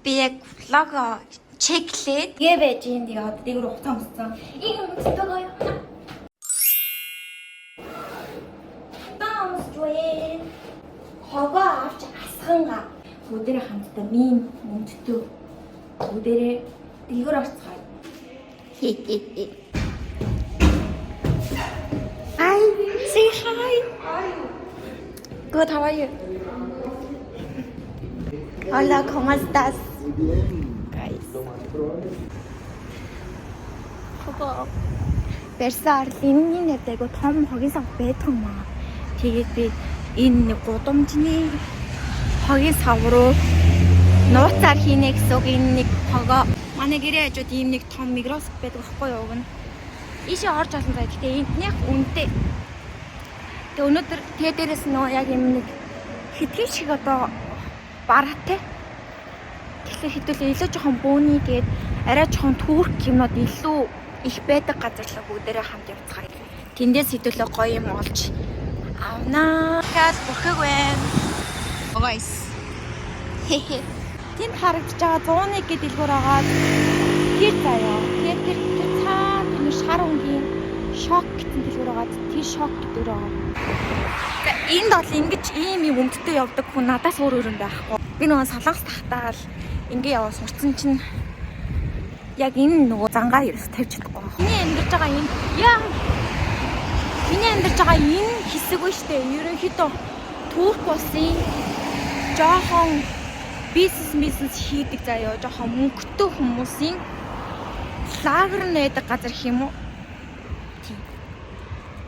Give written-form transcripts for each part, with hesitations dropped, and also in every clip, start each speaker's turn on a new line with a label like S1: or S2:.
S1: Би яг влог чеклээд гээ байж юм тэгээ одоо дээгүүр хугацаа өмссөн. Ийм өмсдөг гоё. Таамсгүй. Хогоо авч асганга. Өдөрөө хамтдаа мим өмддөг. Өдөрөө дээгүүр орцгоо. Hi, say hi. Good, how are you? Hola, ¿cómo estás? Guys. Хого. Берсаар лимний нэтэйг том хогийн сав байдаг юм аа. Тэгээд би энэ гудамжны хогийн сав руу нууцаар хийнэ гэсэн үг. Энэ нэг хогоо манай гэрээ хажууд ийм нэг том микроскоп байдаг байхгүй юу гэнэ. Ийшээ орж олон зай. Гэтэ энтнийх үнэтэй. Тэгээ өнөөдөр тэгээ дээрээс нөө яг юм нэг хитгэн шиг одоо бараатай. Тэгэхээр хэдүүлээ илүү жоохон бөөний тэгээд арай жоохон түүрх юмнууд илүү их байдаг газар л бүгдээрээ хамт явцгаая. Тэндээс хэдүүлээ гоё юм олж авнаа. Хас бүрхэг байна. Guys. Тэнд харагдаж байгаа 101 гэдэг дэлгүүр байгаа. Тэр заяа. Тэр цаа тэр шар өнгийн шок гэсэн дэлгүүр байгаа. Тэр шок гэдэг байгаа. Энд бол ингэж ийм юм өмдтэй явдаг хүн надаас өөр өрөнд байхгүй. Би нөгөө солонгос тахтаа л ингэ яваа сурцсан чинь яг энэ нөгөө зангаа ерөөс тавьж чадахгүй. Миний амьдарч байгаа энэ миний амьдарч байгаа энэ хэсэг ба штэ. Ерөнхийдөө Турк улсын жоохон бизнес хийдэг заяа. Жоохон мөнгөтэй хүмүүсийн лагер нэдэг газар хэм үү?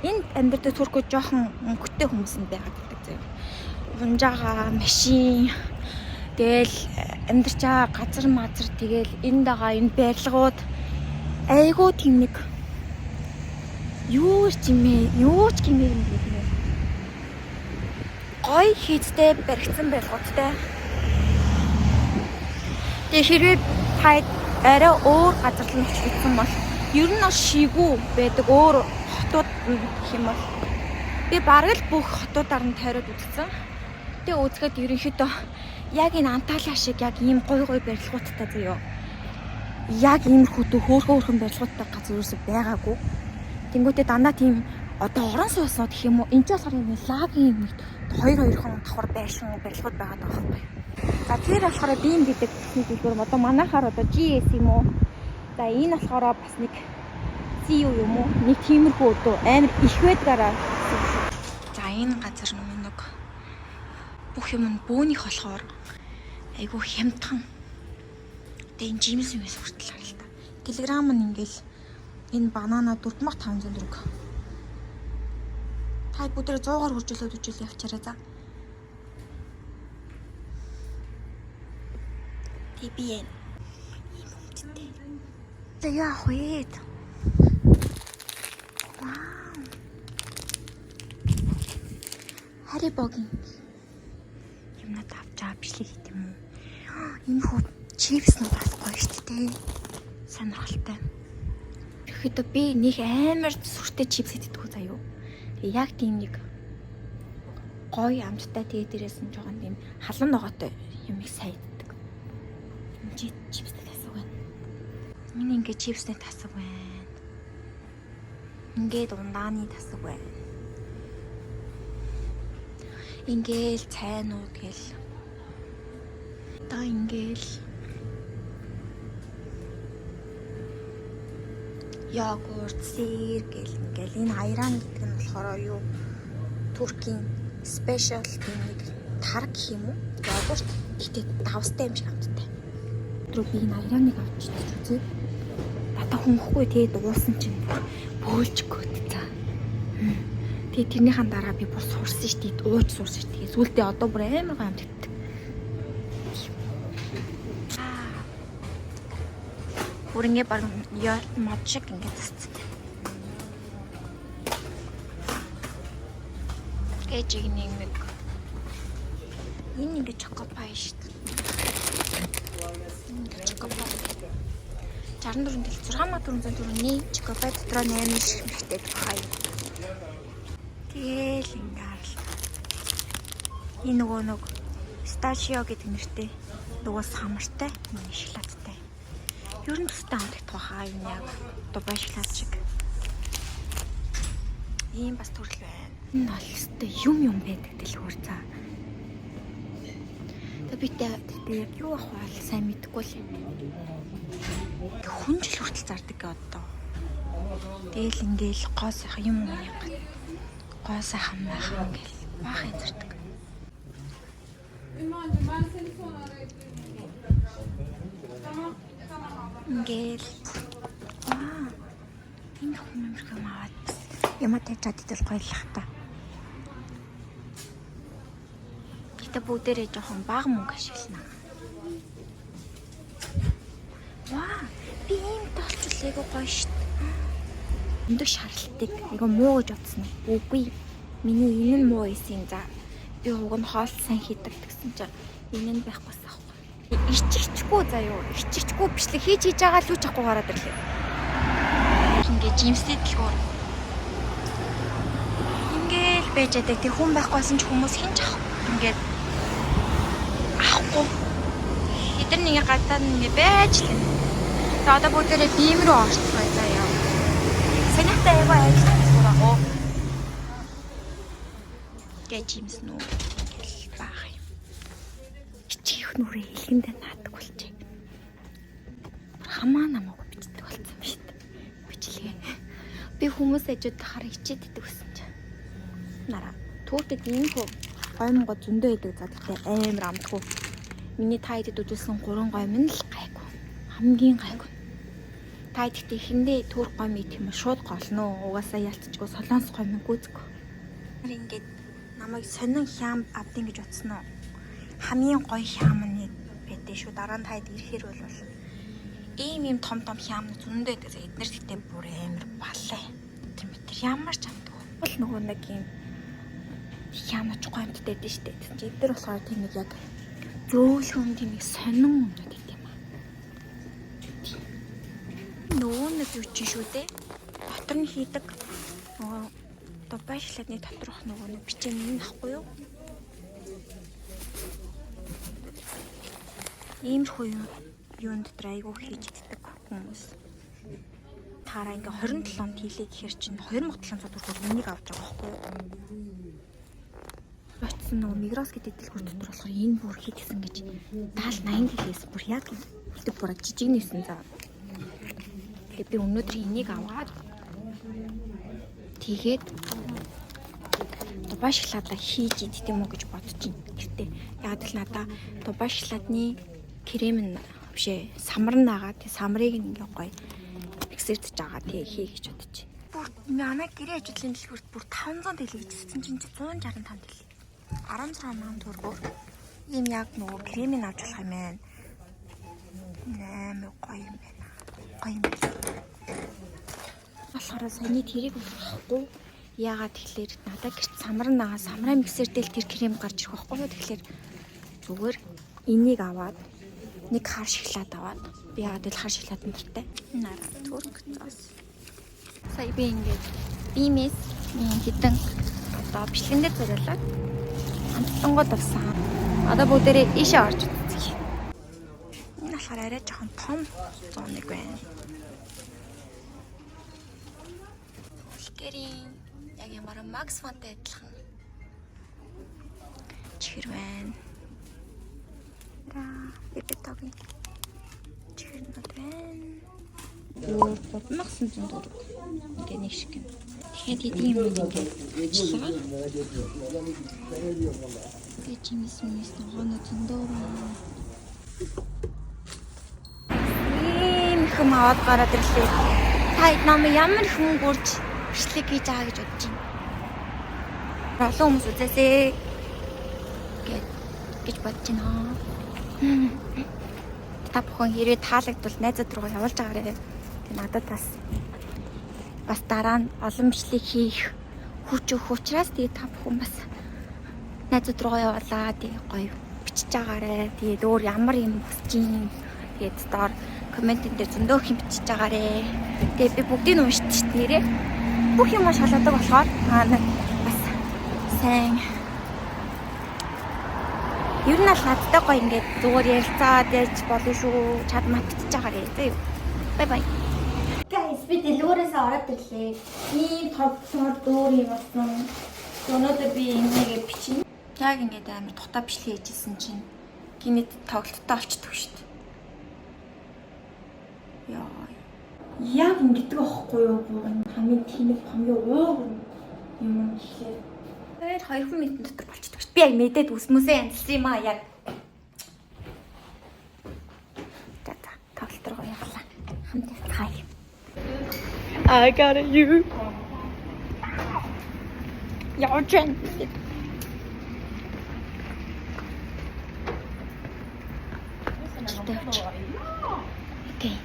S1: Энд амьдардаг Туркууд жоохон мөнгөтэй хүмүүс нь байгаад байдаг заяа. Унжаага, машин тэгэл амьдарч байгаа газар мазар тэгэл энд байгаа энэ барилгууд айгуу тийм нэг юу ч гэмээр юм гэдэг. Гой хийцтэй баригдсан барилгуудтай. Тэгээ хэрвээ та арай өөр газар руу очсон бол ер нь шигүү байдаг өөр хотууд гэх юм бол би бараг л бүх хотуудаар нь тойроод үзсэн. Тэгээ үзэхэд ерөнхийдөө яг энэ Анталиа шиг яг ийм гой барилгуудтай заяа. Яг иймэрхүү хөөрхөн барилгуудтай газар юусе байгаагүй. Тэнгүүтээ дандаа тийм одоо орон сууснууд гэх юм уу энэ ч болохоор юм лагийн нэг 2-2 давхар байшин барилгууд байгаа даа байхгүй. За тэр болохоор бим гэдэг хэлбэр одоо манайхаар одоо GS юм уу. За энэ болохоор бас нэг CU юм уу? Нэг тиймэрхүү өдөө амар их байдгаараа. За энэ газар нэг бүх юм нь бөөнийх болохоор айгу хямдхан. Тэгээ энэ жимс юмс хүртэл хараа л та. Килограмм нь ингээл энэ банана 4500 төгрөг. Та бүгдээ 100-аар хуржуулаад үжил явчаарай за. TBN. Ийм үнэтэй. Тэгээ хөөд. Вау. Харибогийн юмнууд авч бичлэг хийх юм уу? Энэ хөө чипс нь бас гоё шүү дээ. Сонирхолтой. Тэгэхэд би нэг амар сүртэй чипс иддэг заяа. Тэгээ яг тийм нэг гоё амттай тэгээ дээрээс нь жоохон тийм халуун ногоотой юм их сайн иддэг. Энд чипстэй тасаг байна. Энэ ингээ чипстэй тасаг байна. Ингээд ундааны тасаг байна. Ингээл цайнууд гэл. Одоо ингээл йогурт, сир гэл ингээл энэ айран гэдэг нь болохоор юу? Туркийн спешиал нэг тарг гэх юм уу? Йогурт ихтэй давстай юм шиг амттай. Өдрөө би энэ айраныг авч үзье. Дата хөнгөхгүй тэгээд уусан чинь бөөлж гот цаа. Тэгээд тэрнийхэн дараа би бүр сурсан шүү дээ. Ууж сурсан шүү дээ. Сүүлдээ одоо бүр амар гоо амт иддэг. Бүр ингэ баг мод шиг ингэ зассан. Гэж нэг энэ ингэ чокопай шүү дээ. 64 тэл 6404-ний чокопай дотроо 8 ширхэгтэй хай. Тэгэл ингээл энэ нөгөө сташио гэдэг нэртэй Нөгөө самартай, миний шоколадтай. Ер нь тустай амтгах хаа юм яг Дубай шоколад шиг. Ийм бас төрөл байна. Энэ бол өстэй юм байдаг дэлгүүр цаа. Тэгээд яг юу ах вэ сайн мэдэхгүй л юм. Хүн жил хүртэл зардаг гэ одоо. Тэгэл ингээл гоо сайхан юм уу яг. Гоо сайхан байхan гэл баахан зардаг. Ингээл энэ хүмүүс аваад ямар тачаад идэл гоёлах та. Гэтэ бүгдээрээ жоохон бага мөнгө ашиглана. Ваа, би ийм толчлыг гоё штт. Өндөр шаралтыг айгу муу гэж бодсон уу? Үгүй. Миний энэ нь муу исэн за. Би уг нь хоол сайн хийдэг гэсэн чинь энэ нь байхгүй сахгүй. Иччихгүй заяо. Иччихгүй бичлэг хийж байгаа л үуч ахгүй гараад ирлээ. Ингээ жимстэй дэлгүүр. Ингээл байж байгаа тэр хүн байхгүйсэн ч хүмүүс хин ч авах. Ингээд авахгүй. Эдгээр нэг гадаа ингээ байж л. За одоо бүгдээрээ бием рүү орцгоё заяо. Санаатай айгаа ажиллах зүгээр аа. Гэж юмс нүү баах юм. Ичих нүрээ илгэндээ наадаг болчих. Хамаа намаагүй бичдэг болсон юм шүү дээ. Бичлээ. Би хүмүүс ажууд тахаар ичээд идэг гэсэн чинь. Нараа. Түүтэд ийм хөө гоймго зөндөө идэг за тэгэхээр амар амтгүй. Миний та идэд үзүүлсэн 3 гойм нь л гайгүй. Хамгийн гайгүй. Та идэхдээ ихэндээ төр гойм ит юм шууд голно. Угаасаа ялцчихгүй солонгос гойм гүзэхгүй. Ингээд намайг сонин хям авдин гэж утсан уу? Хамгийн гоё хям нь байдээ шүү. Дараа нь таад ирэхээр бол ийм том хям зөндөө байдаг. Эднэр тэгтээ бүр амар балай. Тэр ямар ч амтгүй. Бол нөгөө нэг юм хямч гомдод байдаг шүү дээ. Тэгсэн чинь эдгээр болохоор тийм нэг яг зөөлхөн тийм нэг сонин юм байдаг юм аа. Нөгөө нэг юу ч шүү дээ. Дотор нь хийдэг нөгөө Дубай шоколадны доторх нөгөө нэг бичээний нахгүй юу? Иймэрхүү юунд дотор айгуу хийж иддэг хүмүүс. Таараа ингээ 27-нд хийлээ гэхэр чинь 2700 төгрөг энийг авч байгаа байхгүй юу? Очсон нөгөө Мигрос гэдэг дэлгүүр дотор болохоор энэ бүр хийдсэн гэж 70-80 гэлээс бүр яг гэдэг бүр жижигнэсэн за. Тэгээд би өнөөдөр энийг аваад тэгээд Дубай шоколадаа хийж идэх юм уу гэж бодож байна. Гэтэ яг л надаа Дубай шоколадны крем нь бишээ самар наагаад тэг самрыг ингээ гоё миксэрдэж байгаа тэг хий гэж бодож байна. Бүр манай гэрээ ажлын дэлгүүрт бүр 500 төгрөг гэсэн чинь 165 төгрөг. 16 мянган төгрөгөөр ийм яг нөгөө кремийг авч болох юм байна. Нэмээ гоё юм байна. Гоё юм байна. Болохоор саяны тэрийг авахгүй. Яагаад тэгэхээр надад гэрт самраа миксердэл тэр крем гарч ирэх байхгүй юу. Тэгэхээр зүгээр энийг аваад нэг хар шоколад аваад би яагаад л хар шоколад мөртэй. Нараа түрк цаас. Сая би ингээд бимээс хитэн одоо бичлэгэндээ зориулаад амттангууд авсан. Одоо бүгдээрээ ийшээ орж үзье. Энэ болохоор арай жоохон том 101 байна. Гэрийн яг ямар Макс фонтой адилхан чихэр байна. Бибитогийн чихэр байна. Өөр бодмахсан зөндөө ингээ нэг шиг юм. Тэгэхээр тийм юм ингээд ажиллаа. Тэгээд чимээс ногооноо зөндөө байна. Ийм хэм аваад гараад ирлээ. Та намайг ямар хүн гурж бичлэг хийж байгаа гэж бодож байна. Олон хүмүүс үзээсэй гэж бодож байна. Та бүхэн хэрвээ таалагдвал найзууд руу явуулж байгаарай. Тэг надад бас дараа нь олон бичлэг хийх хүч өгөх учраас тэгээ та бүхэн бас найзууд руу явуулаа. Тэгээ гоё бичиж байгаарай. Тэгээд өөр ямар юм хүсэж юм. Тэгээд доор комментэн дээр зөндөө их бичиж байгаарай. Тэгээд би бүгдийг нь уншиж нэрээ. Бүх юм шалгадаг болохоор бас сайн Ер нь л надтай гоё ингээд зүгээр ярилцаад яаж болно шүү. Чад матчихж байгаа гээ. Бай бай. Guys, би дэлгүүрээс ороод ирлээ. Ийм тоглолт дөөр юм болсон. Өнөөдөр би энэгээ бичнэ. Яг ингээд амар тухтай бичлэг хийжсэн чинь гинэд тоглолттой олчдөг шүү дээ. Яа. Яг ингэдэг байхгүй юу? Хамгийн тэнэг хамгийн уур юм ихлээр. Тэр 2 минутын дотор болчихдог шүү дээ. Би яг мэдээд үсмүсээ амжилсан юм аа яг. За тоглолт руу явлаа. Хамт хай. I got you. Your turn. Okay.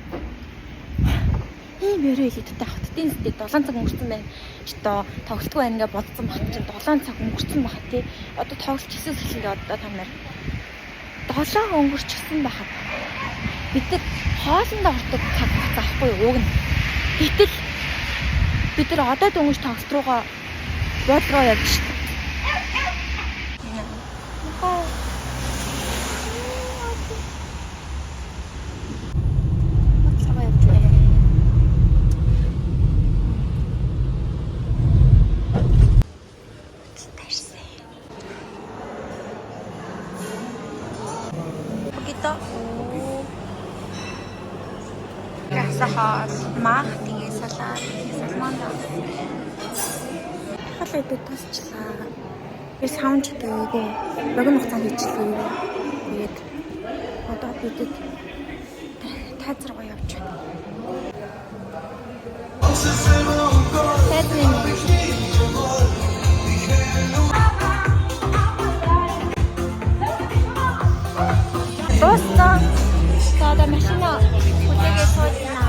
S1: Ийм өрөө хэлэдтэй хатдын зэт 7 цаг өнгөрсөн байна. Ч одоо тоглолтгүй байна гэж бодсон бат чинь 7 цаг өнгөрсөн баха тий. Одоо тоглолт хийсэн хэлээ одоо та нар 7 өнгөрчихсөн баха. Бид нар хоолндоо ордог цаг заахгүй уг нь. Гэтэл бид нар одоо дөнгөж тоглолт руугаа боол руу явж шээ. Сахар, мах, тэгээ салат, салмон. Халаа идэ тасчлаа. Би саунд хийгээгүй. Богино хугацаанд хийчихлээ. Тэгээд одоо бидэд таазар гоё явж байна. Тэдний Просто надо машина хүлээгээ сууна.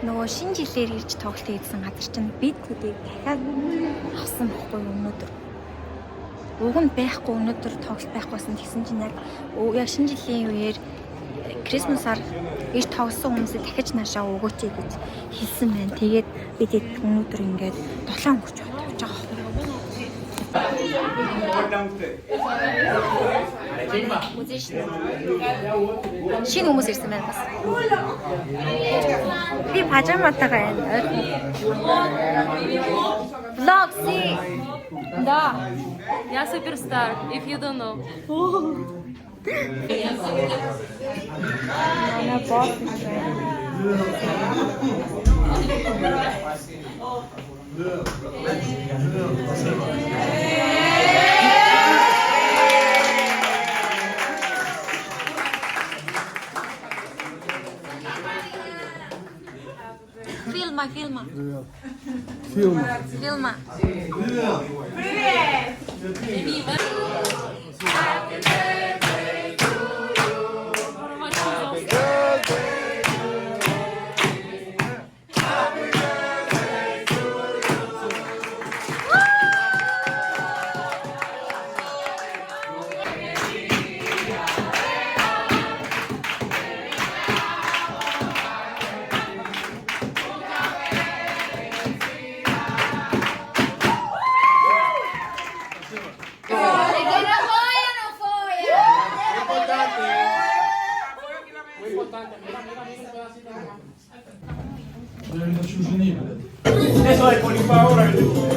S1: Нөгөө шинэ жилээр ирж тоглолт хийсэн газар чинь бид төдий дахиад авсан байхгүй өнөөдөр. Уг нь байхгүй өнөөдөр тоглолт байхгүйсэн тэгсэн чинь яг шинэ жилийн үеэр Крисмасаар ирж тоглосон хүмүүсээ дахиж наашаа өгөөч гэж хэлсэн байна. Тэгээд бид өнөөдөр ингээд 7 өнгөрч явж байгаа байхгүй. Шинэ хүмүүс ирсэн байна бас. Би пажаматайгаа байна. Vlog see.
S2: Да. Я суперстар, if you don't know.
S1: Она босс. Фильма.
S2: Привет.
S3: Eso de Colipá ahora.